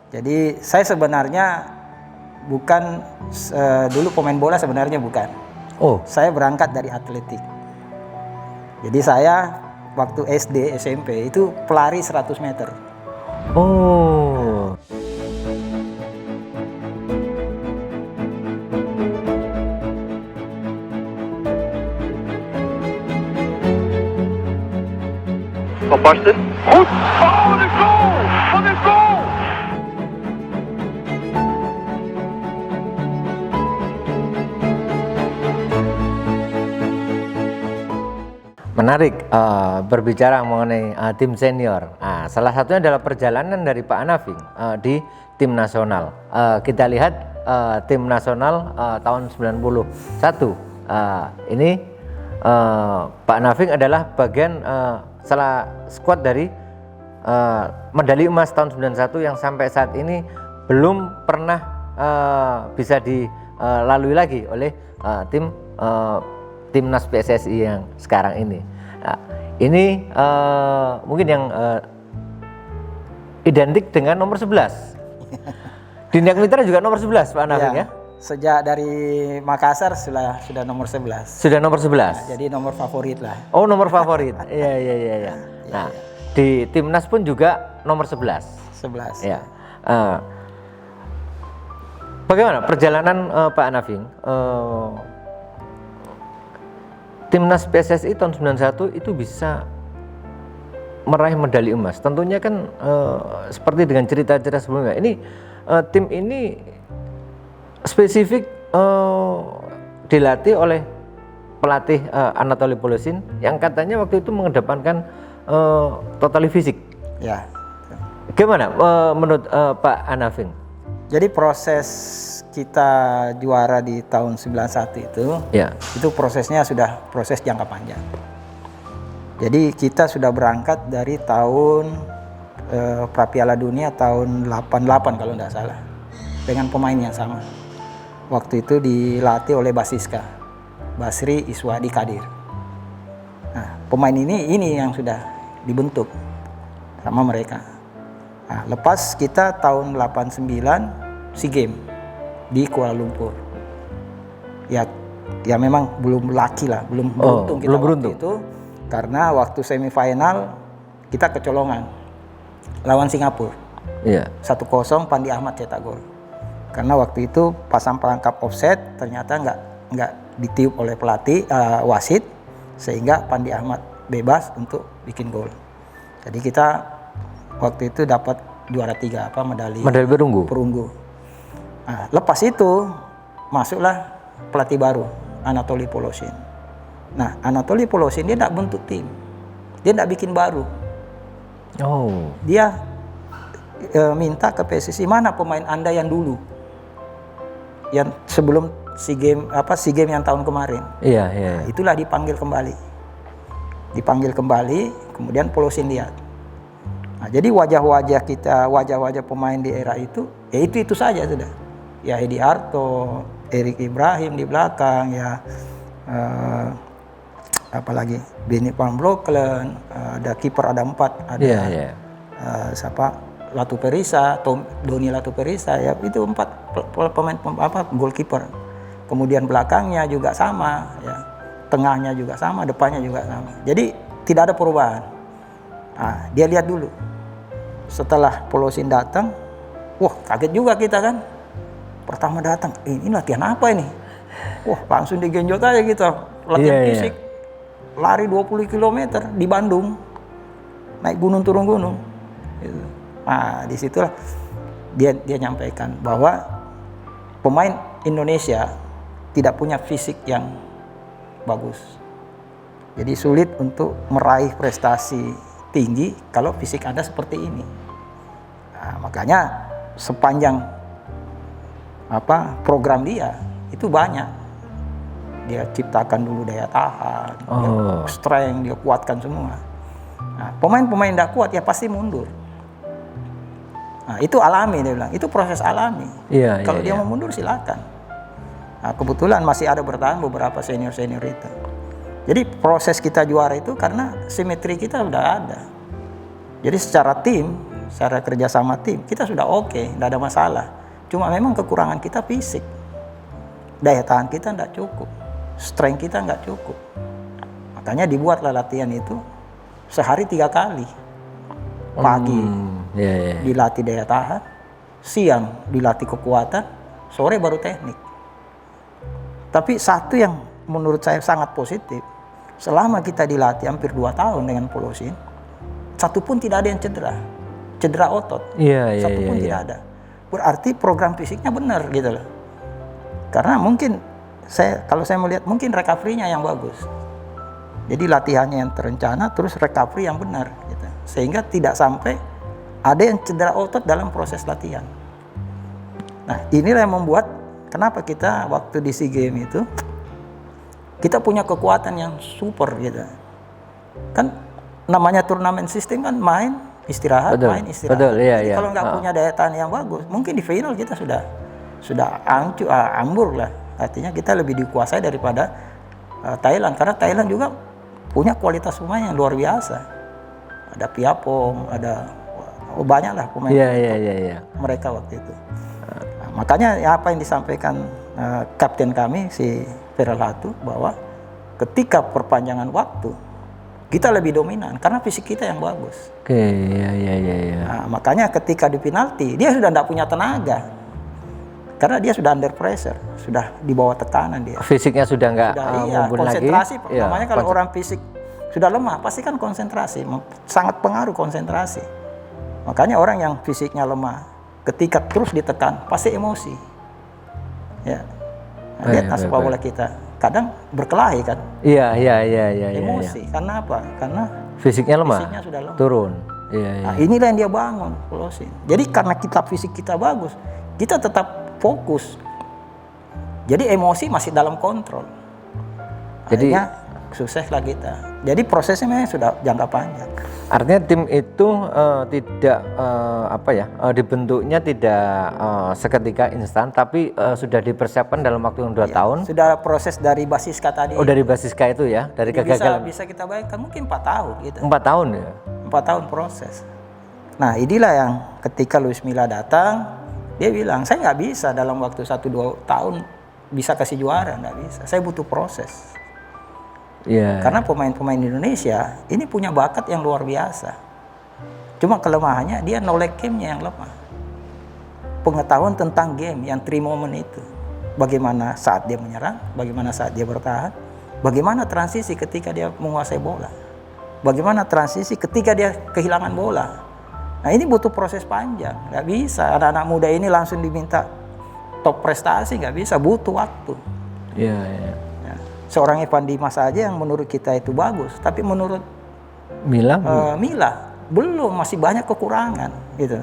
Jadi saya sebenarnya bukan dulu pemain bola, sebenarnya bukan. Oh, Saya berangkat dari atletik. Jadi saya waktu SD, SMP itu pelari 100 meter. oh. Van Basten. Goed. Oh, wat een goal! Wat een goal! Menarik berbicara mengenai tim senior. Nah, salah satunya adalah perjalanan dari Pak Anaving di tim nasional. Kita lihat tim nasional tahun 91. Ini Pak Anaving adalah bagian salah skuad dari medali emas tahun 91 yang sampai saat ini belum pernah bisa dilalui lagi oleh timnas PSSI yang sekarang ini. Nah, ini mungkin yang identik dengan nomor 11. Di Niak Mitra juga nomor 11 Pak Anaving ya? Sejak dari Makassar sudah nomor 11. Sudah nomor 11. Jadi nomor favorit lah. Oh, nomor favorit. Iya. Nah, di timnas pun juga nomor 11. 11. Ya. Bagaimana perjalanan Pak Anaving? Timnas PSSI tahun 91 itu bisa meraih medali emas. Tentunya kan seperti dengan cerita-cerita sebelumnya. Ini tim ini spesifik dilatih oleh pelatih Anatoly Polosin yang katanya waktu itu mengedepankan totally fisik. Ya. Gimana menurut Pak Anaving? Jadi proses kita juara di tahun 91 itu prosesnya sudah proses jangka panjang. Jadi kita sudah berangkat dari tahun Prapiala Dunia tahun 88 kalau tidak salah, dengan pemain yang sama. Waktu itu dilatih oleh Basiska, Basri Iswadi Kadir. Nah, pemain ini yang sudah dibentuk sama mereka. Nah, lepas kita tahun 89 SEA Games di Kuala Lumpur. Ya memang belum laki lah, belum beruntung kita waktu itu, karena waktu semifinal kita kecolongan lawan Singapura. Iya. 1-0 Pandi Ahmad cetak gol. Karena waktu itu pasang perangkap offset ternyata nggak ditiup oleh pelatih wasit, sehingga Pandi Ahmad bebas untuk bikin gol. Jadi kita waktu itu dapat juara 3 medali perunggu. Nah, lepas itu masuklah pelatih baru Anatoly Polosin. Nah, Anatoly Polosin dia tidak bentuk tim, dia tidak bikin baru. Oh. Dia minta ke PSSI, mana pemain Anda yang dulu, yang sebelum SEA Games yang tahun kemarin. Iya. Nah, itulah dipanggil kembali, kemudian Polosin lihat. Nah, jadi wajah-wajah pemain di era itu, ya itu saja sudah. Ya Edi Arto, Erik Ibrahim di belakang, ya apalagi Benny Van Breukelen, ada kiper ada 4, ada siapa Latu Perisa, Doni Latu Perisa, ya itu 4 pemain goalkeeper. Kemudian belakangnya juga sama, ya tengahnya juga sama, depannya juga sama. Jadi tidak ada perubahan. Nah, dia lihat dulu. Setelah Polosin datang, wah kaget juga kita kan. Pertama datang, ini latihan apa ini? Wah langsung digenjot aja kita, latihan fisik. Lari 20 km di Bandung, naik gunung turun gunung. Gitu. Nah disitulah dia nyampaikan bahwa pemain Indonesia tidak punya fisik yang bagus. Jadi sulit untuk meraih prestasi tinggi kalau fisik Anda seperti ini. Nah, makanya sepanjang program dia itu banyak. Dia ciptakan dulu daya tahan, dia strength, dia kuatkan semua. Nah, pemain-pemain tidak kuat ya pasti mundur. Nah, itu alami dia bilang, itu proses alami. Kalau dia mau mundur silakan. Nah, kebetulan masih ada bertahan beberapa senior-senior itu. Jadi proses kita juara itu karena simetri kita udah ada. Jadi secara tim, secara kerja sama tim kita sudah oke, tidak ada masalah. Cuma memang kekurangan kita fisik, daya tahan kita tidak cukup, strength kita nggak cukup. Makanya dibuatlah latihan itu sehari 3 kali. Pagi dilatih daya tahan, siang dilatih kekuatan, sore baru teknik. Tapi satu yang menurut saya sangat positif, selama kita dilatih hampir 2 tahun dengan Polosin, satu pun tidak ada yang cedera otot, satu pun tidak ada. Berarti program fisiknya benar gitu loh. Karena mungkin kalau saya melihat mungkin recovery-nya yang bagus. Jadi latihannya yang terencana, terus recovery yang benar gitu. Sehingga tidak sampai ada yang cedera otot dalam proses latihan. Nah, inilah yang membuat kenapa kita waktu di SEA Games itu kita punya kekuatan yang super gitu. Kan namanya turnamen sistem kan main istirahat, main istirahat. Betul, Jadi kalau nggak punya daya tahan yang bagus, mungkin di final kita sudah ambur lah. Artinya kita lebih dikuasai daripada Thailand, karena Thailand juga punya kualitas pemain yang luar biasa. Ada Piapong, ada banyak lah pemain mereka waktu itu. Nah, makanya apa yang disampaikan kapten kami si Peralatu bahwa ketika perpanjangan waktu kita lebih dominan karena fisik kita yang bagus. Nah, makanya ketika di penalti dia sudah tidak punya tenaga karena dia sudah under pressure, sudah di bawah tekanan dia. Fisiknya sudah nggak konsentrasi. Lagi. Namanya kalau orang fisik sudah lemah pasti kan konsentrasi, sangat pengaruh konsentrasi. Makanya orang yang fisiknya lemah ketika terus ditekan pasti emosi. Ya. Nah, lihat sepak bola kita kadang berkelahi kan. Emosi. Karena apa? Karena fisiknya lemah. Fisiknya sudah lemah. Turun. Nah, inilah yang dia bangun, Polosin. Jadi karena fisik kita bagus, kita tetap fokus. Jadi emosi masih dalam kontrol. Akhirnya sukseslah kita. Jadi prosesnya memang sudah jangka panjang. Artinya tim itu tidak dibentuknya tidak seketika instan, tapi sudah dipersiapkan dalam waktu yang 2 tahun. Sudah proses dari Basiska tadi. Oh, dari Basiska itu ya, dari kegagalan. Bisa kita bayangkan mungkin 4 tahun gitu. 4 tahun ya. 4 tahun proses. Nah, inilah yang ketika Luis Milla datang, dia bilang, saya nggak bisa dalam waktu 1-2 tahun bisa kasih juara, nggak bisa. Saya butuh proses. Karena pemain-pemain Indonesia ini punya bakat yang luar biasa. Cuma kelemahannya dia knowledge game-nya yang lemah. Pengetahuan tentang game yang 3 moment itu. Bagaimana saat dia menyerang, bagaimana saat dia bertahan, bagaimana transisi ketika dia menguasai bola. Bagaimana transisi ketika dia kehilangan bola. Nah, ini butuh proses panjang. Nggak bisa anak-anak muda ini langsung diminta top prestasi, nggak bisa, butuh waktu. Seorang Evan Dimas saja yang menurut kita itu bagus, tapi menurut Milla belum, masih banyak kekurangan gitu.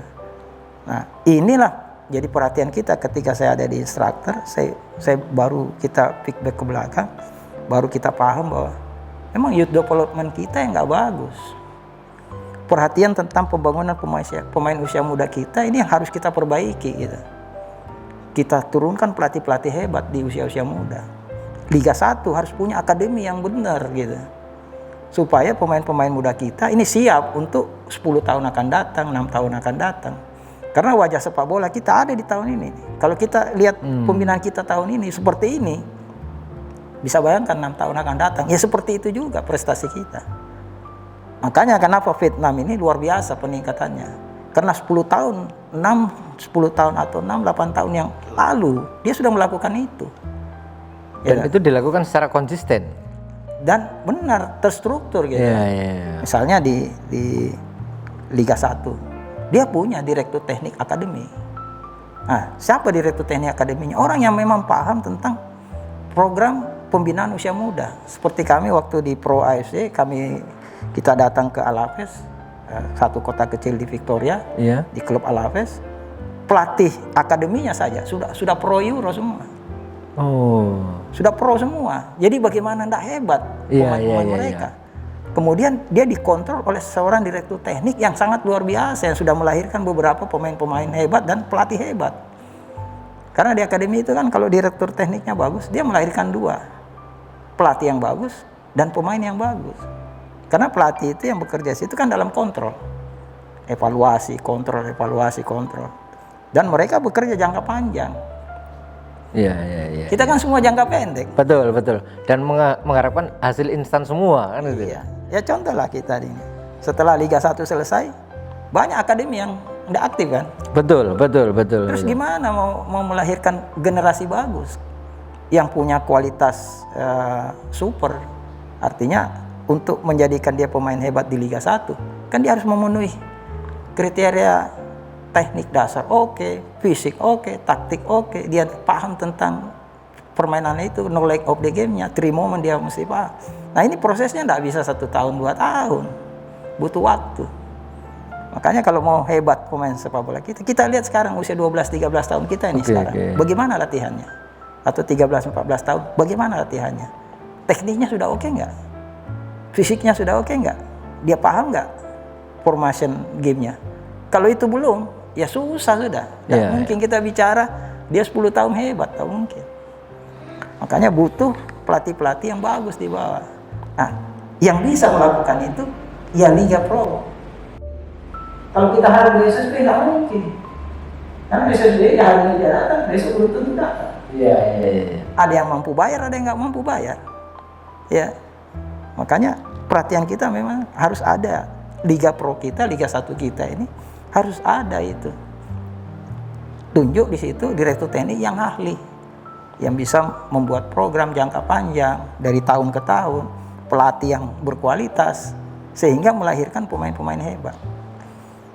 Nah, inilah jadi perhatian kita ketika saya ada di instruktur, saya baru kita feedback ke belakang, baru kita paham bahwa memang youth development kita yang nggak bagus. Perhatian tentang pembangunan pemain usia muda kita ini yang harus kita perbaiki gitu. Kita turunkan pelatih-pelatih hebat di usia-usia muda. Liga 1 harus punya akademi yang benar gitu. Supaya pemain-pemain muda kita ini siap untuk 10 tahun akan datang, 6 tahun akan datang. Karena wajah sepak bola kita ada di tahun ini. Kalau kita lihat pembinaan kita tahun ini seperti ini, bisa bayangkan 6 tahun akan datang. Ya seperti itu juga prestasi kita. Makanya kenapa Vietnam ini luar biasa peningkatannya. Karena 10 tahun atau 6-8 tahun yang lalu dia sudah melakukan itu. Dan itu dilakukan secara konsisten dan benar terstruktur gitu. Misalnya di Liga 1 dia punya direktur teknik akademi. Nah, siapa direktur teknik akademinya? Orang yang memang paham tentang program pembinaan usia muda. Seperti kami waktu di Pro AFC, kita datang ke Alaves, satu kota kecil di Victoria, di klub Alaves. Pelatih akademinya saja sudah pro Euro semua. Sudah pro semua. Jadi bagaimana tidak hebat pemain-pemain mereka. Kemudian dia dikontrol oleh seorang direktur teknik yang sangat luar biasa, yang sudah melahirkan beberapa pemain-pemain hebat dan pelatih hebat. Karena di akademi itu kan kalau direktur tekniknya bagus, dia melahirkan 2. Pelatih yang bagus dan pemain yang bagus. Karena pelatih itu yang bekerja situ kan dalam kontrol. evaluasi, kontrol, dan mereka bekerja jangka panjang. Iya. Kita kan semua jangka pendek. Betul. Dan mengharapkan hasil instan semua kan gitu. Iya. Ya contoh lah kita ini. Setelah Liga 1 selesai, banyak akademi yang tidak aktif kan. Betul. Terus gimana mau melahirkan generasi bagus yang punya kualitas super? Artinya untuk menjadikan dia pemain hebat di Liga 1, kan dia harus memenuhi kriteria teknik dasar oke, fisik oke, taktik oke, dia paham tentang permainan itu, knowledge of the game-nya, 3 moment dia mesti paham. Nah ini prosesnya tidak bisa 1 tahun 2 tahun, butuh waktu. Makanya kalau mau hebat pemain sepak bola kita lihat sekarang usia 12-13 tahun kita ini sekarang, bagaimana latihannya? Atau 13-14 tahun, bagaimana latihannya? Tekniknya sudah oke nggak? Fisiknya sudah oke nggak? Dia paham nggak formation game-nya? Kalau itu belum, ya susah sudah. Nggak mungkin kita bicara dia 10 tahun hebat, tak mungkin. Makanya butuh pelatih-pelatih yang bagus di bawah. Nah, yang bisa melakukan itu ya Liga Pro. Kalau kita harus di SSB nggak mungkin. Karena SSB ya hari ini dia datang, besok belum tentu datang. Iya. Ada yang mampu bayar, ada yang nggak mampu bayar. Ya, makanya perhatian kita memang harus ada. Liga Pro kita, Liga 1 kita ini harus ada itu. Tunjuk di situ direktur teknik yang ahli, yang bisa membuat program jangka panjang dari tahun ke tahun, pelatih yang berkualitas, sehingga melahirkan pemain-pemain hebat.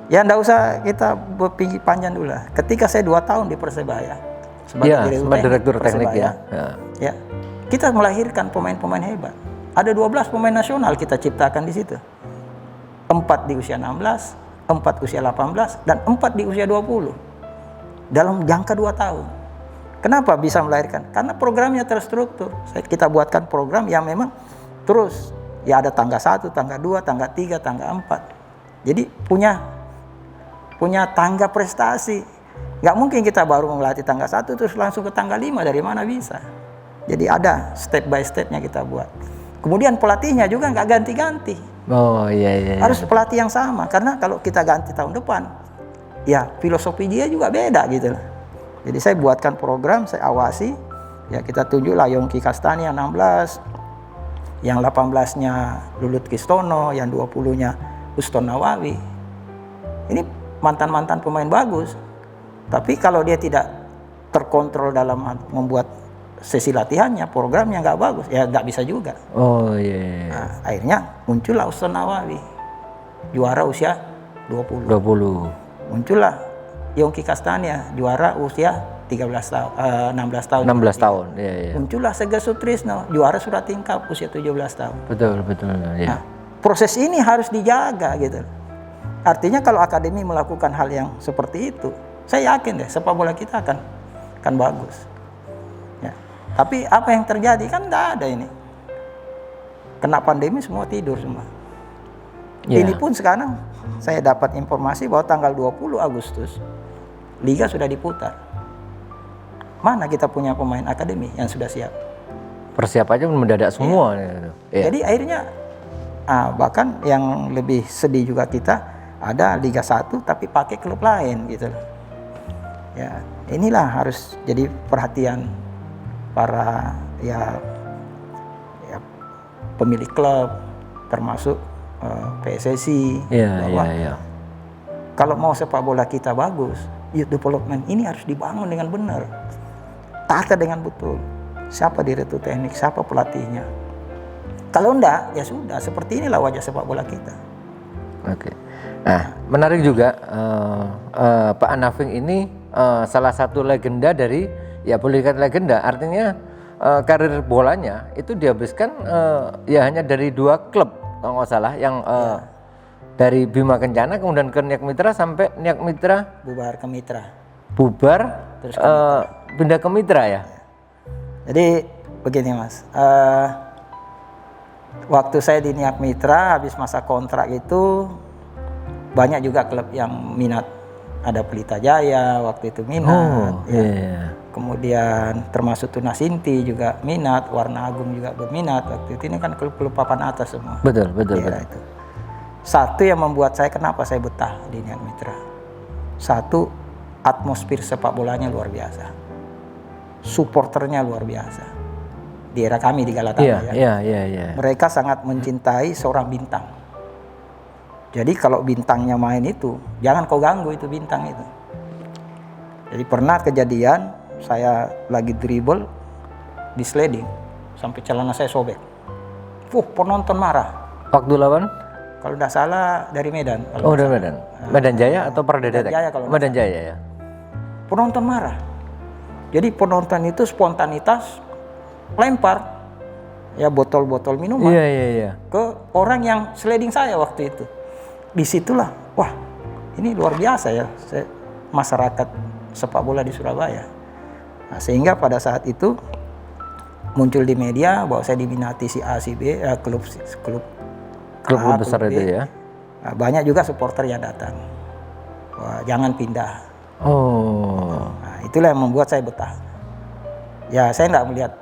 Ya enggak usah kita berpikir panjang dulu lah. Ketika saya 2 tahun di Persebaya sebagai direktur teknik ya, kita melahirkan pemain-pemain hebat. Ada 12 pemain nasional kita ciptakan di situ. 4 di usia 16, 4 usia 18, dan 4 di usia 20. Dalam jangka 2 tahun. Kenapa bisa melahirkan? Karena programnya terstruktur. Kita buatkan program yang memang terus. Ya ada tangga 1, tangga 2, tangga 3, tangga 4. Jadi punya tangga prestasi. Nggak mungkin kita baru melatih tangga 1 terus langsung ke tangga 5. Dari mana bisa? Jadi ada step by stepnya kita buat. Kemudian pelatihnya juga nggak ganti-ganti. Oh iya. Harus pelatih yang sama, karena kalau kita ganti tahun depan, ya filosofi dia juga beda gitu loh. Jadi saya buatkan program, saya awasi, ya kita tunjuklah Yongki Kastania 16, yang 18-nya Lulut Kistono, yang 20-nya Uston Nawawi. Ini mantan-mantan pemain bagus, tapi kalau dia tidak terkontrol dalam membuat sesi latihannya, programnya nggak bagus, ya nggak bisa juga. Oh iya. Nah, akhirnya muncullah Uston Nawawi, juara usia 20. Muncullah Yongki Kastania, juara usia 16 tahun. Iya. Muncullah Seger Sutrisno, juara Surat Tingkap usia 17 tahun. Betul. Ya. Nah, proses ini harus dijaga gitu. Artinya kalau akademi melakukan hal yang seperti itu, saya yakin deh sepak bola kita akan bagus. Ya. Tapi apa yang terjadi kan nggak ada ini. Kena pandemi semua tidur semua. Yeah. Ini pun sekarang saya dapat informasi bahwa tanggal 20 Agustus Liga sudah diputar. Mana kita punya pemain akademi yang sudah siap? Persiapannya mendadak semua. Yeah. Jadi akhirnya bahkan yang lebih sedih juga kita ada Liga 1 tapi pakai klub lain gitu. Ya, inilah harus jadi perhatian para pemilik klub, termasuk PSSI. Iya. Kalau mau sepak bola kita bagus, youth development ini harus dibangun dengan benar, tata dengan betul. Siapa direktur teknik, siapa pelatihnya. Kalau enggak, ya sudah. Seperti inilah wajah sepak bola kita. Oke. Nah, menarik juga Pak Anaving ini salah satu legenda dari, ya boleh dikatakan legenda, artinya karir bolanya itu dihabiskan ya hanya dari 2 klub kalau nggak salah, yang dari Bima Kencana kemudian ke Niak Mitra, sampai Niak Mitra Bubar ke Mitra. Terus pindah ke Mitra ya. Jadi begini Mas, waktu saya di Niak Mitra habis masa kontrak itu banyak juga klub yang minat. Ada Pelita Jaya waktu itu minat. Kemudian termasuk Tunas Inti juga minat, Warna Agung juga berminat waktu itu. Ini kan klub-klub papan atas semua. Betul. Itu. Satu yang membuat saya kenapa saya betah di Niak Mitra. Satu, atmosfer sepak bolanya luar biasa. Supporternya luar biasa. Di era kami di Galatama Iya. Mereka sangat mencintai seorang bintang. Jadi kalau bintangnya main itu, jangan kau ganggu itu bintang itu. Jadi pernah kejadian saya lagi dribble di sliding sampai celana saya sobek. Penonton marah. Waktu lawan? Kalau tidak salah dari Medan. Oh, dari Medan. Medan Jaya atau Perda Detek? Jaya kalau Medan Jaya ya. Penonton marah. Jadi penonton itu spontanitas lempar ya botol-botol minuman Iya. ke orang yang sliding saya waktu itu. Disitulah, wah ini luar biasa ya masyarakat sepak bola di Surabaya. Nah, sehingga pada saat itu muncul di media bahwa saya diminati si A, si B, klub A, besar klub B. itu ya. Nah, banyak juga supporter yang datang. Wah, jangan pindah. Oh. Nah, itulah yang membuat saya betah. Ya saya nggak melihat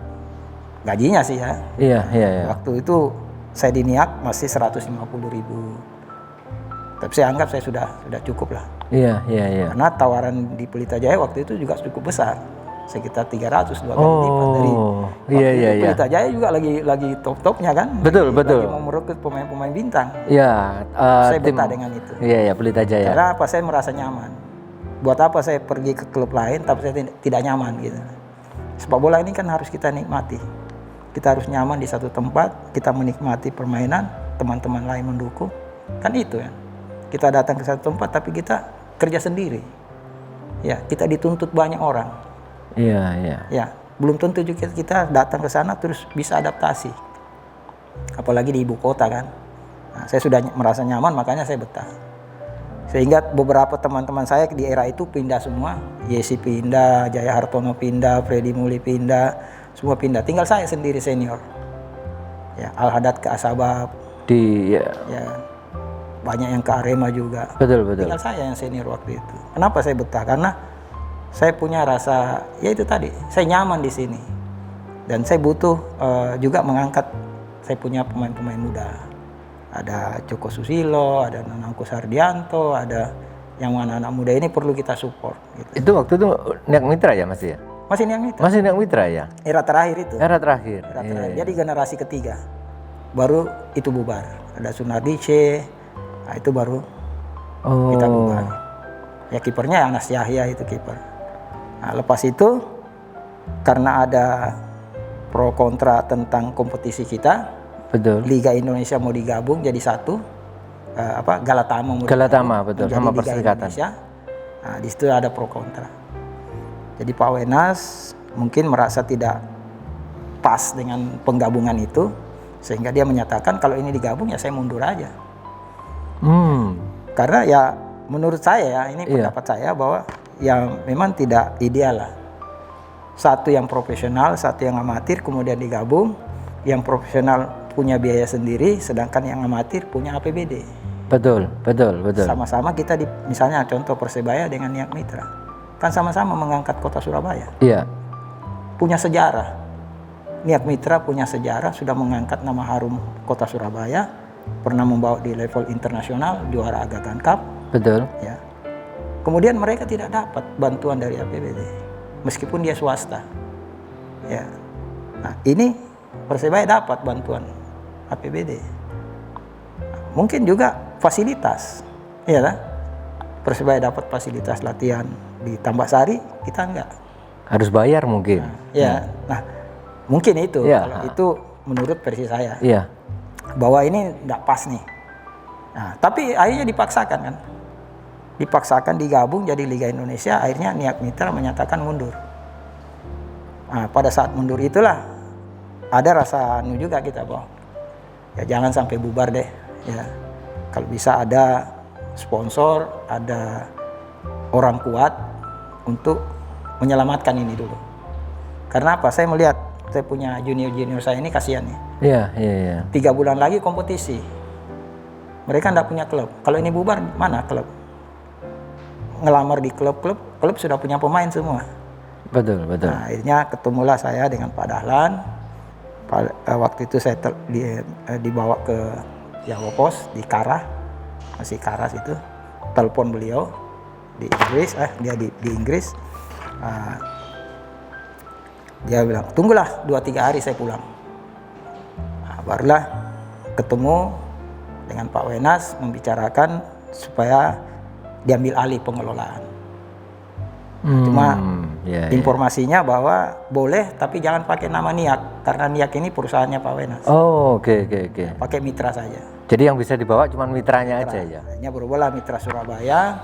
gajinya sih ya. Iya. Waktu itu saya di Niak masih 150.000. Tapi saya anggap saya sudah cukup lah. Iya. Karena tawaran di Pelita Jaya waktu itu juga cukup besar. Sekitar 300 dua kali lipat dari Iya. Pelita Jaya juga lagi top-topnya kan. Betul. Lagi mau merekrut pemain-pemain bintang. Iya, Saya betah dengan itu. Iya, Pelita Jaya. Karena apa, saya merasa nyaman. Buat apa saya pergi ke klub lain tapi saya tidak nyaman gitu. Sepak bola ini kan harus kita nikmati. Kita harus nyaman di satu tempat, kita menikmati permainan, teman-teman lain mendukung. Kan itu ya. Kita datang ke satu tempat tapi kita kerja sendiri. Ya, kita dituntut banyak orang. Iya. Ya, belum tentu juga kita datang ke sana terus bisa adaptasi. Apalagi di ibu kota kan. Nah, saya sudah merasa nyaman makanya saya betah. Sehingga beberapa teman-teman saya di era itu pindah semua. Yesi pindah, Jaya Hartono pindah, Freddy Muli pindah, semua pindah. Tinggal saya sendiri senior. Ya, Al Hadad ke Asabab. Ya, banyak yang ke Arema juga. Betul. Tinggal saya yang senior waktu itu. Kenapa saya betah? Karena saya punya rasa, ya itu tadi, saya nyaman di sini. Dan saya butuh juga mengangkat, saya punya pemain-pemain muda. Ada Joko Susilo, ada Nanangku Sardianto, ada yang anak-anak muda ini perlu kita support. Gitu. Itu waktu itu Niak Mitra ya Mas ya? Masih Niak Mitra. Masih Niak Mitra ya? Era terakhir itu. Era terakhir. Jadi generasi ketiga. Baru itu bubar. Ada Sunardice, nah itu baru kita bubar. Ya kipernya Anas Yahya itu kiper. Nah, lepas itu karena ada pro kontra tentang kompetisi kita, betul. Liga Indonesia mau digabung jadi satu, Galatama mau betul sama Liga Perserikatan. Indonesia. Nah, di situ ada pro kontra. Jadi Pak Wenas mungkin merasa tidak pas dengan penggabungan itu, sehingga dia menyatakan kalau ini digabung ya saya mundur aja. Karena ya menurut saya ya ini pendapat saya bahwa ya memang tidak ideal lah. Satu yang profesional, satu yang amatir kemudian digabung. Yang profesional punya biaya sendiri, sedangkan yang amatir punya APBD. Betul. Sama-sama kita misalnya contoh Persebaya dengan Niak Mitra, kan sama-sama mengangkat kota Surabaya. Iya. Punya sejarah. Niak Mitra punya sejarah, sudah mengangkat nama harum kota Surabaya, pernah membawa di level internasional, juara Aga Khan Cup. Betul. Ya. Kemudian mereka tidak dapat bantuan dari APBD, meskipun dia swasta. Ya. Nah, ini Persebaya dapat bantuan APBD. Mungkin juga fasilitas, ya kan? Persebaya dapat fasilitas latihan di Tambak Sari, kita enggak. Harus bayar mungkin. Nah, mungkin itu. Ya. Kalau itu menurut versi saya. Iya. Bahwa ini enggak pas nih. Nah, tapi akhirnya dipaksakan kan. Dipaksakan digabung jadi Liga Indonesia, akhirnya Niak Mitra menyatakan mundur. Nah, pada saat mundur itulah ada rasa juga kita bahwa ya jangan sampai bubar deh ya. Kalau bisa ada sponsor, ada orang kuat untuk menyelamatkan ini dulu. Karena apa? Saya melihat saya punya junior saya ini kasihan nih. Iya. 3 bulan lagi kompetisi. Mereka enggak punya klub. Kalau ini bubar mana klub? Ngelamar di klub sudah punya pemain semua. Betul. Nah, akhirnya ketemulah saya dengan Pak Dahlan. Waktu itu saya dibawa ke Jawa Pos di Karah. masih Karas itu, telepon beliau di Inggris, dia di Inggris. Dia bilang, tunggulah 2-3 hari saya pulang. Nah, barulah ketemu dengan Pak Wenas membicarakan supaya diambil alih pengelolaan. Cuma informasinya bahwa boleh tapi jangan pakai nama NIAK, karena NIAK ini perusahaannya Pak Wenas. Oh, oke. Pakai mitra saja. Jadi yang bisa dibawa cuma mitranya aja ya? Hanya berubahlah mitra Surabaya,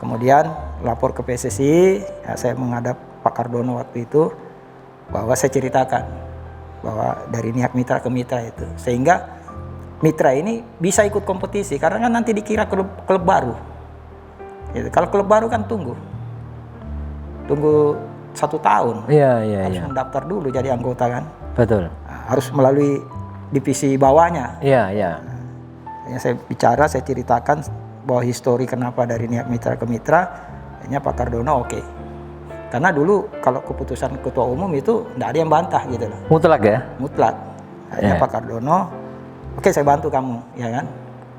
kemudian lapor ke PSSI, ya, saya menghadap Pak Cardono waktu itu, bahwa saya ceritakan bahwa dari NIAK mitra ke mitra itu, sehingga mitra ini bisa ikut kompetisi, karena kan nanti dikira klub baru. Gitu. Kalau klub baru kan tunggu 1 tahun. Harus mendaftar dulu jadi anggota kan. Betul. Nah, harus melalui divisi bawahnya. Iya. Ya, saya bicara, saya ceritakan bahwa histori kenapa dari NIAK mitra ke mitra, hanya Pak Cardono oke. Karena dulu kalau keputusan ketua umum itu tidak ada yang bantah gitu loh. Mutlak ya? Mutlak. Hanya Pak Cardono, oke saya bantu kamu, ya kan,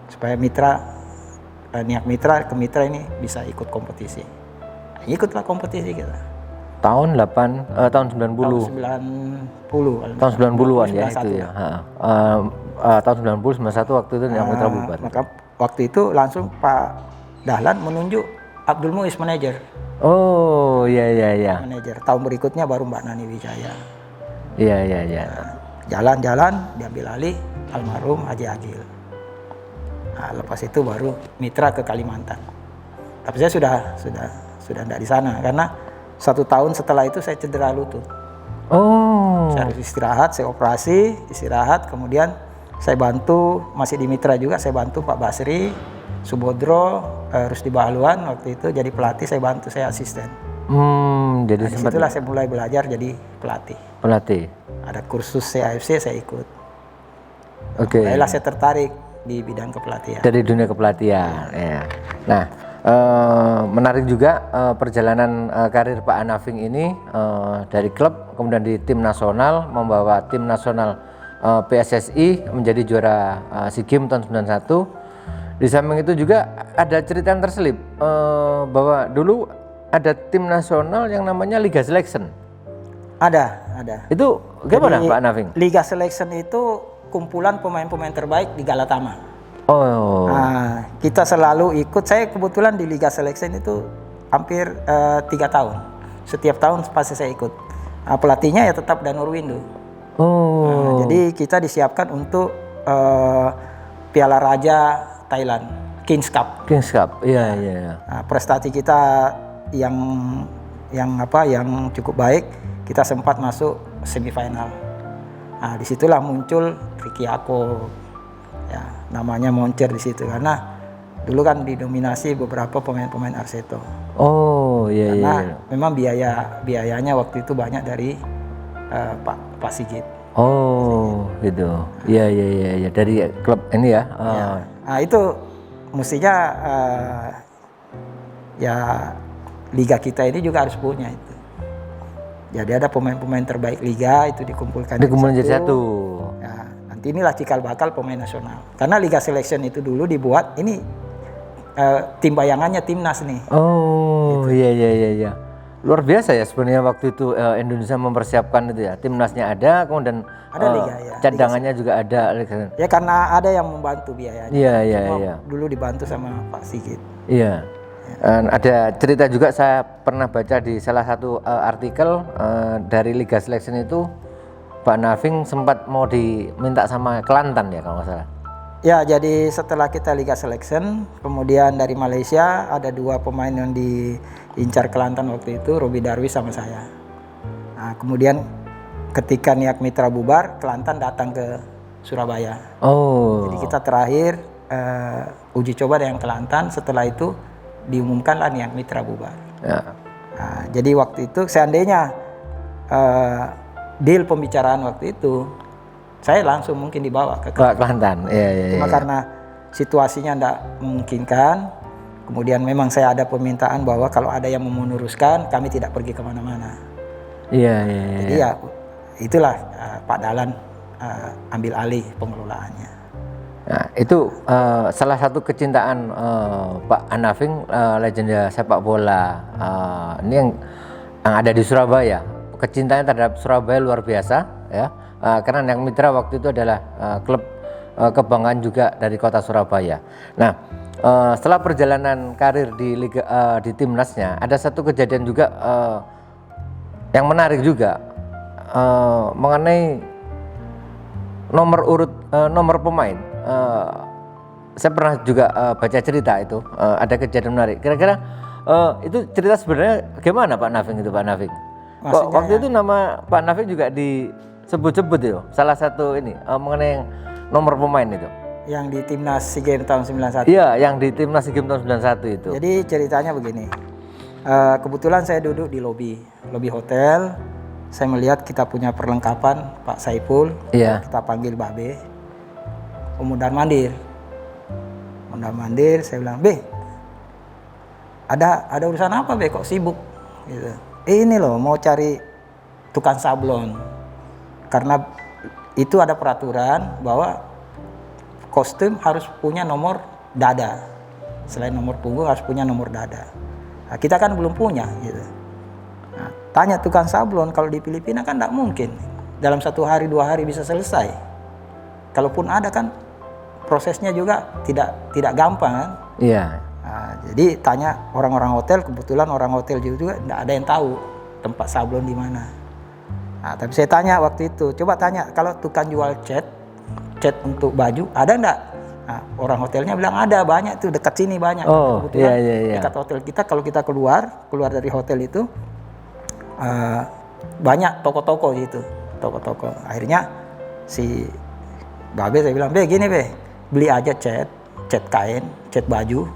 supaya NIAK mitra ke mitra ini bisa ikut kompetisi. Nah, ikutlah kompetisi kita. Tahun 90. Tahun 90-an ya itu ya. Tahun 90 91 waktu itu NIAK mitra bubar. Maka waktu itu langsung Pak Dahlan menunjuk Abdul Muiz manajer. Oh, iya. Manajer. Tahun berikutnya baru Mbak Nani Wijaya. Iya. Jalan-jalan diambil alih almarhum Haji Agil. Nah, lepas itu baru mitra ke Kalimantan. Tapi saya sudah tidak di sana karena 1 tahun setelah itu saya cedera lutut. Oh. Saya harus istirahat, saya operasi, istirahat, kemudian saya bantu, masih di mitra juga, saya bantu Pak Basri, Subodro, Rusdi Bahluan waktu itu jadi pelatih, saya bantu, saya asisten. Jadi nah, disitulah saya mulai belajar jadi pelatih. Ada kursus CAFC saya ikut. Oke. Mulailah saya tertarik di bidang kepelatihan. Dari dunia kepelatihan. Ya. Nah, menarik juga perjalanan karir Pak Anaving ini dari klub kemudian di tim nasional, membawa tim nasional PSSI menjadi juara SEA Games tahun 91. Di samping itu juga ada cerita yang terselip bahwa dulu ada tim nasional yang namanya Liga Selection. Ada. Itu gimana Pak Anaving? Liga Selection itu kumpulan pemain-pemain terbaik di Galatama. Oh. Nah, kita selalu ikut. Saya kebetulan di Liga Selection itu hampir 3 tahun. Setiap tahun pasti saya ikut. Nah, pelatihnya ya tetap Danur Windu. Oh. Nah, jadi kita disiapkan untuk Piala Raja Thailand, Kings Cup. Iya. Nah, prestasi kita yang cukup baik, kita sempat masuk semifinal. Nah, disitulah muncul Ricky Ako, ya namanya moncer di situ karena dulu kan didominasi beberapa pemain-pemain Arseto. Oh iya. Karena memang biayanya waktu itu banyak dari Pak Sigit. Oh gitu. Iya dari klub ini ya. Nah itu mestinya ya liga kita ini juga harus punya itu. Jadi ada pemain-pemain terbaik liga itu dikumpulkan jadi satu. Ya, nanti inilah cikal bakal pemain nasional. Karena Liga Selection itu dulu dibuat ini tim bayangannya timnas nih. Oh gitu. Iya. Luar biasa ya sebenarnya waktu itu Indonesia mempersiapkan itu ya. Timnasnya ada, kemudian ada liga ya. Cadangannya juga ada. Ya karena ada yang membantu biayanya. Iya. Dulu dibantu sama Pak Sigit. Iya. Ada cerita juga saya pernah baca di salah satu artikel dari Liga Selection itu Pak Anaving sempat mau diminta sama Kelantan ya kalau nggak salah. Ya jadi setelah kita Liga Selection kemudian dari Malaysia ada 2 pemain yang diincar Kelantan waktu itu, Robi Darwis sama saya. Nah kemudian ketika NIAK Mitra bubar, Kelantan datang ke Surabaya. Oh. Jadi kita terakhir uji coba dengan Kelantan, setelah itu diumumkanlah NIAK Mitra bubar. Ya. Nah, jadi waktu itu seandainya deal pembicaraan waktu itu, saya langsung mungkin dibawa ke Kelantan. Iya. Cuma karena situasinya tidak memungkinkan, kemudian memang saya ada permintaan bahwa kalau ada yang meneruskan, kami tidak pergi kemana-mana. Iya. Jadi ya itulah Pak Dahlan ambil alih pengelolaannya. Nah, itu salah satu kecintaan Pak Anaving, legenda sepak bola ini yang ada di Surabaya. Kecintaannya terhadap Surabaya luar biasa ya. Karena yang mitra waktu itu adalah klub kebanggaan juga dari kota Surabaya. Nah, setelah perjalanan karir di di timnasnya, ada satu kejadian juga yang menarik juga mengenai nomor pemain. Saya pernah juga baca cerita itu, ada kejadian menarik. Kira-kira itu cerita sebenarnya gimana Pak Naving itu, Pak Naving? Kok waktu itu nama Pak Naving juga disebut-sebut itu, salah satu ini mengenai nomor pemain itu. Yang di timnas SEA Games tahun 91. Iya, yang di timnas SEA Games tahun 91 itu. Jadi ceritanya begini. Kebetulan saya duduk di lobi hotel. Saya melihat kita punya perlengkapan Pak Saiful. Iya. Kita panggil Babe. Mundar-mandir, saya bilang, "Be, ada urusan apa Be, kok sibuk?" Gitu. Ini loh mau cari tukang sablon. Karena itu ada peraturan bahwa kostum harus punya nomor dada. Selain nomor punggung harus punya nomor dada. Nah, kita kan belum punya gitu. Nah, tanya tukang sablon, kalau di Filipina kan tidak mungkin. Dalam 1 hari 2 hari bisa selesai. Kalaupun ada kan prosesnya juga tidak gampang kan? Iya. Nah, jadi tanya orang-orang hotel, kebetulan orang hotel juga tidak ada yang tahu tempat sablon di mana. Nah, tapi saya tanya waktu itu, coba tanya kalau tukang jual cat untuk baju ada enggak? Nah, orang hotelnya bilang ada, banyak tuh dekat sini banyak. Oh, kebetulan iya. dekat hotel kita, kalau kita keluar dari hotel itu banyak toko-toko gitu, toko-toko. Akhirnya si Babe saya bilang, "Be, gini Be, beli aja cat kain, cat baju,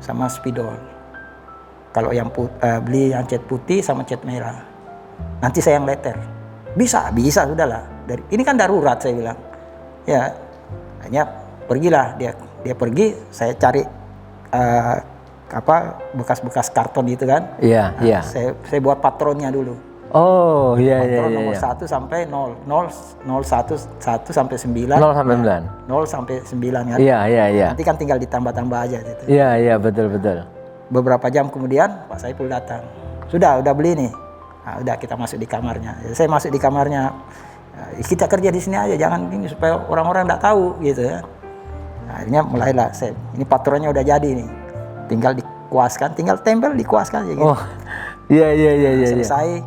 sama spidol. Kalau yang beli yang cat putih sama cat merah. Nanti saya yang letter." Bisa sudahlah. Ini kan darurat saya bilang. Ya, hanya pergilah dia pergi. Saya cari bekas-bekas karton itu kan. Iya, Nah, iya. Saya buat patronnya dulu. Oh, iya. Patron nomor 1 sampai 0, 1 sampai 9. 0 sampai 9. 0 sampai 9 kan. Iya. Nanti kan tinggal ditambah-tambah aja gitu. Iya, betul. Beberapa jam kemudian Pak Saiful datang. Udah beli nih. Nah, udah kita masuk di kamarnya. Jadi saya masuk di kamarnya. Kita kerja di sini aja, jangan ini supaya orang-orang enggak tahu gitu ya. Nah, akhirnya mulailah ini patronnya udah jadi nih. Tinggal dikuaskan, tinggal tempel dikuaskan aja gitu. Oh. Iya. Selesai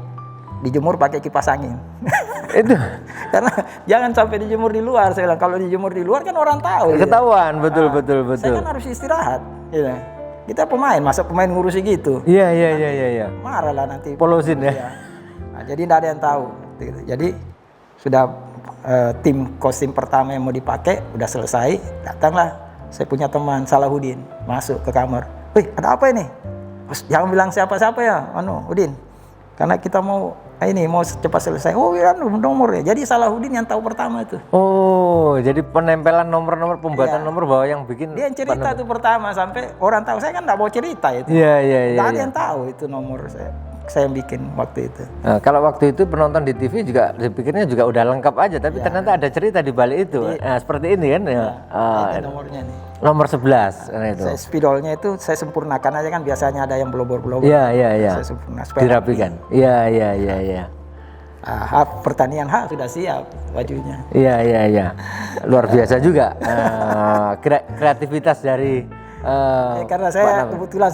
dijemur pakai kipas angin. Itu Karena jangan sampai dijemur di luar. Saya bilang kalau dijemur di luar kan orang tahu. ketahuan, Gitu. betul. Saya kan harus istirahat. Gitu. Kita masa pemain ngurusi gitu. Iya. Marah lah nanti. Polosin ya. Iya. Nah, jadi tidak ada yang tahu. Gitu. Jadi sudah tim kostum pertama yang mau dipakai udah selesai, datanglah saya punya teman Salahuddin masuk ke kamar. "Wih, ada apa ini?" "Bos, jangan bilang siapa-siapa ya, Udin. Karena kita mau cepat selesai." "Oh iya, nomornya." Jadi Salahuddin yang tahu pertama itu. Oh, jadi penempelan nomor-nomor, pembuatan Iya. nomor bahwa yang bikin Dia yang cerita tuh pertama sampai orang tahu. Saya kan nggak mau cerita itu. Iya. Nggak ada yang tahu itu nomor saya yang bikin waktu itu. Nah, kalau waktu itu penonton di TV juga dipikirnya juga udah lengkap aja, tapi ternyata ada cerita di balik itu. Nah, seperti ini kan ya. Ini nomornya nih. Nomor 11 kan itu. Saya spidolnya itu saya sempurnakan aja kan, biasanya ada yang belobor-belobor. Iya. Saya sempurna supaya Dirapikan. Iya. Pertanian sudah siap bajunya. Iya. Luar biasa juga kreativitas dari Karena saya kebetulan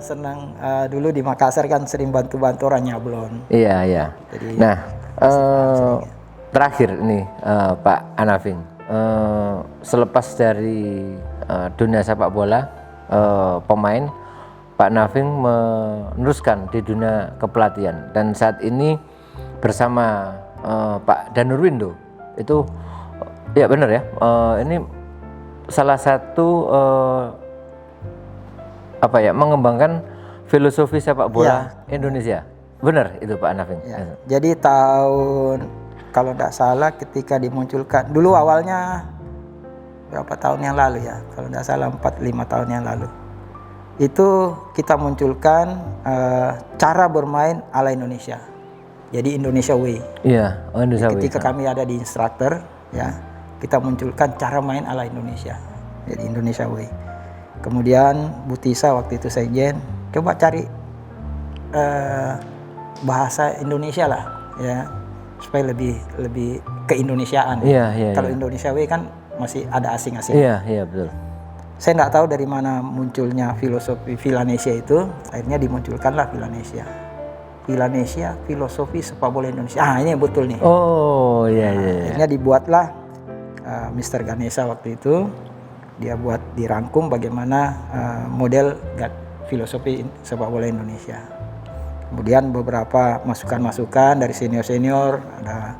senang dulu di Makassar kan sering bantu-bantu orang nyablon. Iya. Jadi, nah, terakhir ini Pak Anaving, selepas dari dunia sepak bola pemain, Pak Naving meneruskan di dunia kepelatihan dan saat ini bersama Pak Danurwindo itu ya benar ya, ini salah satu mengembangkan filosofi sepak bola Indonesia. Benar itu Pak Naving. Ya. Jadi kalau tidak salah ketika dimunculkan dulu awalnya berapa tahun yang lalu ya, kalau tidak salah 4-5 tahun yang lalu itu kita munculkan cara bermain ala Indonesia. Jadi Indonesia Way. Iya, Indonesia Way. Ketika kami ada di instruktur ya, kita munculkan cara main ala Indonesia, jadi Indonesia Way. Kemudian Bu Tisa waktu itu sekjen, coba cari bahasa Indonesia lah ya, supaya lebih keindonesiaan. Kalau Indonesia Way kan masih ada asing-asing. Iya betul. Saya nggak tahu dari mana munculnya filosofi Villanesia itu, akhirnya dimunculkanlah Villanesia. Villanesia, filosofi sepak bola Indonesia. Ini betul nih. Oh iya. Akhirnya dibuatlah Mr. Ganesha waktu itu, dia buat dirangkum bagaimana model filosofi sepak bola Indonesia. Kemudian beberapa masukan-masukan dari senior-senior, ada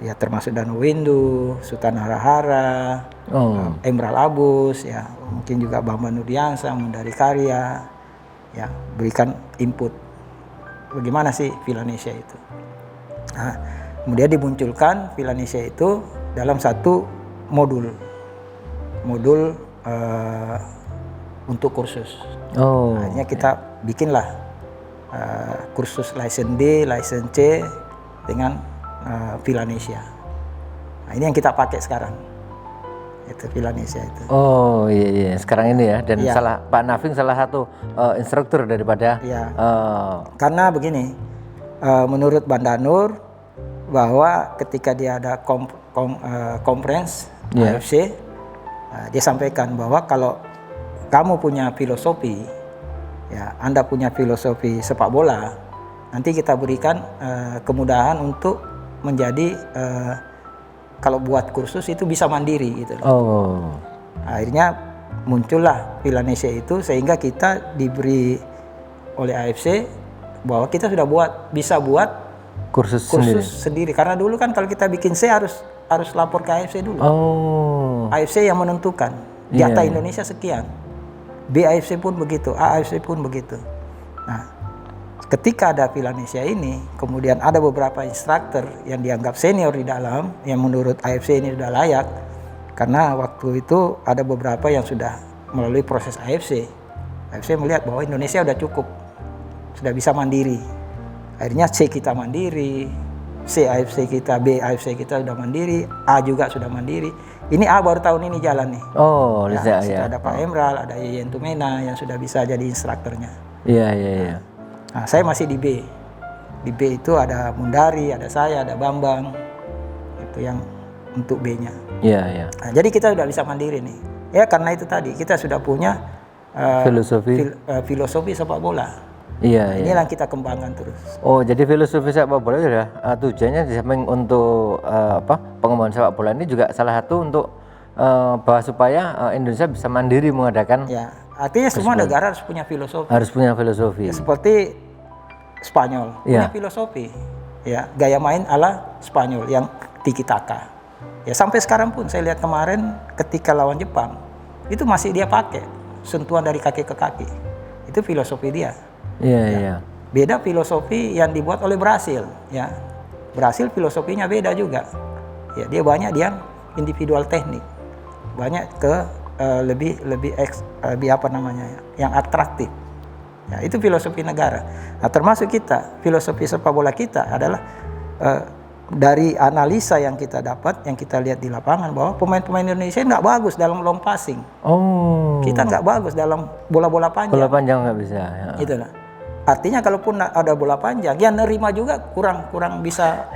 ya termasuk Danu Windu, Sultan Harahara, Emerald Abus, ya mungkin juga Bambang Nurdiansyah, Mundari Karya, ya berikan input bagaimana sih Villanesia itu. Nah, kemudian dimunculkan Villanesia itu dalam satu modul untuk kursus. Akhirnya kita bikinlah kursus license D, license C dengan Villanesia. Nah, ini yang kita pakai sekarang. Itu Villanesia itu. Oh iya, sekarang ini ya. Dan Pak Naving salah satu instruktur daripada. Karena begini, menurut Bandanur bahwa ketika dia ada conference AFC, dia sampaikan bahwa kalau kamu punya filosofi, ya Anda punya filosofi sepak bola, nanti kita berikan kemudahan untuk menjadi kalau buat kursus itu bisa mandiri gitu. Akhirnya muncullah Villanesia itu, sehingga kita diberi oleh AFC bahwa kita sudah bisa buat kursus sendiri. Karena dulu kan kalau kita bikin C harus lapor ke AFC dulu. AFC yang menentukan jatah Indonesia sekian. B AFC pun begitu, A AFC pun begitu. Nah, ketika ada Villanesia ini, kemudian ada beberapa instruktur yang dianggap senior di dalam, yang menurut AFC ini sudah layak, karena waktu itu ada beberapa yang sudah melalui proses AFC. AFC melihat bahwa Indonesia sudah cukup, sudah bisa mandiri. Akhirnya C kita mandiri, C AFC kita, B AFC kita sudah mandiri, A juga sudah mandiri. Ini A baru tahun ini jalan nih. Sudah ada Pak Emerald, ada Yeyen Tumena yang sudah bisa jadi instrukturnya. Iya. Nah, saya masih di B. Di B itu ada Mundari, ada saya, ada Bambang. Itu yang untuk B-nya. Iya. Nah, jadi kita sudah bisa mandiri nih. Ya karena itu tadi kita sudah punya filosofi sepak bola. Iya. Ini yang kita kembangkan terus. Oh, jadi filosofi sepak bola sudah tujuannya di samping untuk pengembangan sepak bola ini juga salah satu untuk bahwa supaya Indonesia bisa mandiri mengadakan. Ya, artinya semua negara harus punya filosofi. Harus punya filosofi. Ya, seperti Spanyol punya filosofi, ya gaya main ala Spanyol yang tiki taka. Ya sampai sekarang pun saya lihat kemarin ketika lawan Jepang itu masih dia pakai sentuhan dari kaki ke kaki. Itu filosofi dia. Iya. Beda filosofi yang dibuat oleh Brasil. Ya, Brasil filosofinya beda juga. Ya, dia banyak yang individual teknik, banyak ke lebih apa namanya ya, yang atraktif. Ya, itu filosofi negara. Nah, termasuk kita, filosofi sepak bola kita adalah dari analisa yang kita dapat, yang kita lihat di lapangan bahwa pemain-pemain Indonesia nggak bagus dalam long passing. Kita nggak bagus dalam bola-bola panjang. Bola panjang nggak bisa. Ya. Itu lah. Artinya kalaupun ada bola panjang, yang nerima juga kurang bisa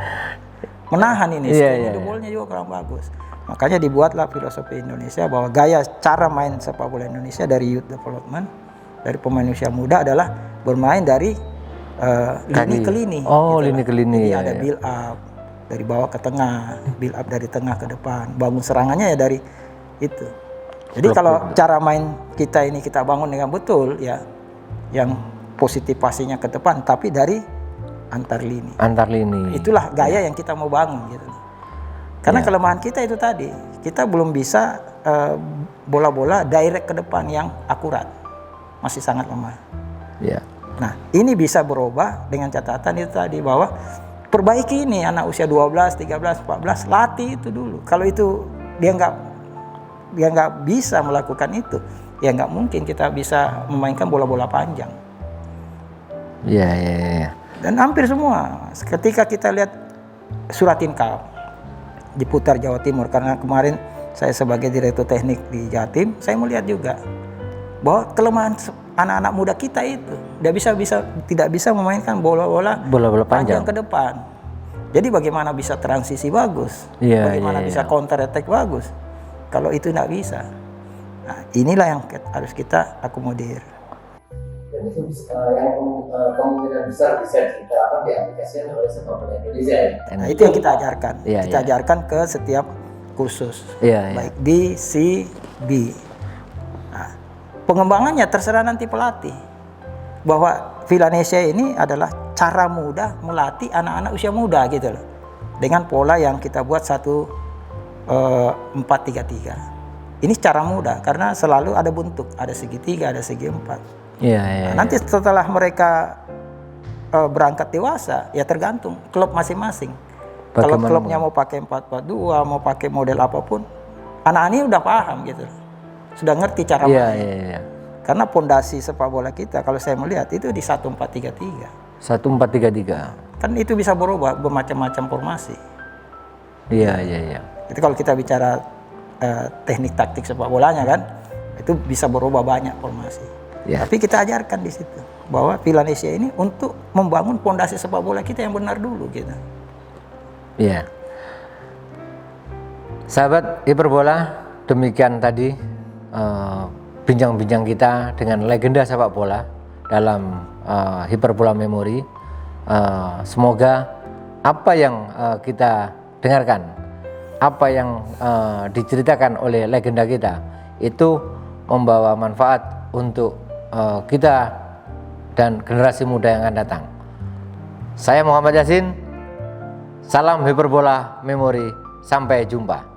menahan ini. Bolanya juga kurang bagus. Makanya dibuatlah filosofi Indonesia bahwa gaya cara main sepak bola Indonesia dari youth development, dari pemain usia muda adalah bermain dari lini ke lini. Lini ke lini. Jadi ada build up dari bawah ke tengah, build up dari tengah ke depan, bangun serangannya ya dari itu. Jadi kalau cara main kita ini kita bangun dengan betul ya, yang positif pastinya ke depan, tapi dari antar lini. Itulah gaya yang kita mau bangun gitu. Karena kelemahan kita itu tadi, kita belum bisa bola-bola direct ke depan yang akurat, masih sangat lemah. Nah, ini bisa berubah dengan catatan itu tadi bahwa perbaiki ini anak usia 12, 13, 14, latih itu dulu. Kalau itu dia nggak bisa melakukan itu, ya nggak mungkin kita bisa memainkan bola-bola panjang. Iya. Dan hampir semua, ketika kita lihat Suratin Cup, diputar Jawa Timur, karena kemarin saya sebagai direktur teknik di Jatim, saya melihat juga bahwa kelemahan anak-anak muda kita itu tidak bisa memainkan bola-bola panjang ke depan. Jadi bagaimana bisa transisi bagus, bagaimana bisa counter attack bagus, kalau itu tidak bisa. Nah, inilah yang harus kita akomodir. Dan itu yang kemungkinan besar bisa diterapkan diaplikasikan oleh sepak bola Indonesia. Nah, itu yang kita ajarkan. Kita ajarkan ke setiap kursus, baik B, C, B. Nah, pengembangannya terserah nanti pelatih. Bahwa Villanesia ini adalah cara mudah melatih anak-anak usia muda gitu loh. Dengan pola yang kita buat 4-3-3. Ini cara mudah karena selalu ada bentuk, ada segi 3, ada segi 4. Nanti setelah mereka berangkat dewasa, ya tergantung klub masing-masing. Kalau klubnya mau pakai 4-4-2, mau pakai model apapun, anak-anak ini udah paham gitu, sudah ngerti cara main. Karena pondasi sepak bola kita, kalau saya melihat itu di 1-4-3-3. 1-4-3-3. Kan itu bisa berubah bermacam-macam formasi. Itu kalau kita bicara teknik taktik sepak bolanya kan, itu bisa berubah banyak formasi. Tapi kita ajarkan di situ bahwa Villanesia ini untuk membangun pondasi sepak bola kita yang benar dulu gitu. Sahabat Hiperbola, demikian tadi bincang-bincang kita dengan legenda sepak bola dalam Hiperbola Memori. Semoga apa yang kita dengarkan, apa yang diceritakan oleh legenda kita itu membawa manfaat untuk kita dan generasi muda yang akan datang. Saya Muhammad Yasin, salam Hiperbola Memori, sampai jumpa.